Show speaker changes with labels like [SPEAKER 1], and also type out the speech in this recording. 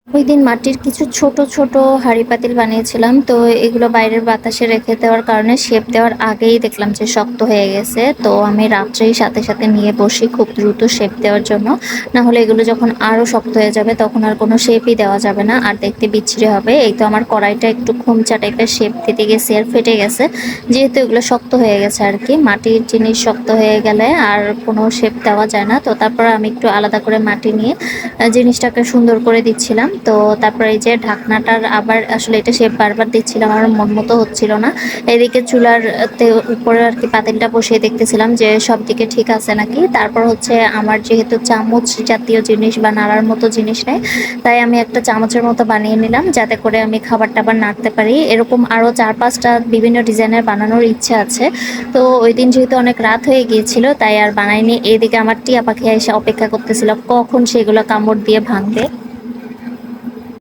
[SPEAKER 1] ওই দিন মাটির কিছু ছোট ছোট হাঁড়ি পাতিল বানিয়েছিলাম, তো এগুলো বাইরের বাতাসে রেখে দেওয়ার কারণে শেপ দেওয়ার আগেই দেখলাম যে শক্ত হয়ে গেছে। তো আমি রাত্রেই সাথে সাথে নিয়ে বসি খুব দ্রুত শেপ দেওয়ার জন্য, না হলে এগুলো যখন আরো শক্ত হয়ে যাবে তখন আর কোনো শেপই দেওয়া যাবে না, আর দেখতে বিচ্ছিরি হবে। এই তো আমার কড়াইটা একটু খোমচা টাইপের শেপ দিতে গেছে আর ফেটে গেছে, যেহেতু এগুলো শক্ত হয়ে গেছে আর কি। মাটির জিনিস শক্ত হয়ে গেলে আর কোনো শেপ দেওয়া যায় না। তো তারপর আমি একটু আলাদা করে মাটি নিয়ে জিনিসটাকে সুন্দর করে দিচ্ছিলাম। তো তারপরে এই যে ঢাকনাটার আবার আসলে এটা শেপ বারবার দিচ্ছিলাম, আমার মন মতো হচ্ছিল না। এদিকে চুলার উপরে আর কি পাতিলটা বসিয়ে দেখতেছিলাম যে সব দিকে ঠিক আছে নাকি। তারপর হচ্ছে আমার যেহেতু চামচ জাতীয় জিনিস বা নাড়ার মতো জিনিস নেই, তাই আমি একটা চামচের মতো বানিয়ে নিলাম যাতে করে আমি খাবার টাবার নাড়তে পারি। এরকম আরো 4-5টা বিভিন্ন ডিজাইনের বানানোর ইচ্ছা আছে। তো ওই দিন যেহেতু অনেক রাত হয়ে গিয়েছিল তাই আর বানাইনি। এইদিকে আমার টিয়া পাখি এসে অপেক্ষা করতেছিল কখন সেগুলো কামড় দিয়ে ভাঙবে।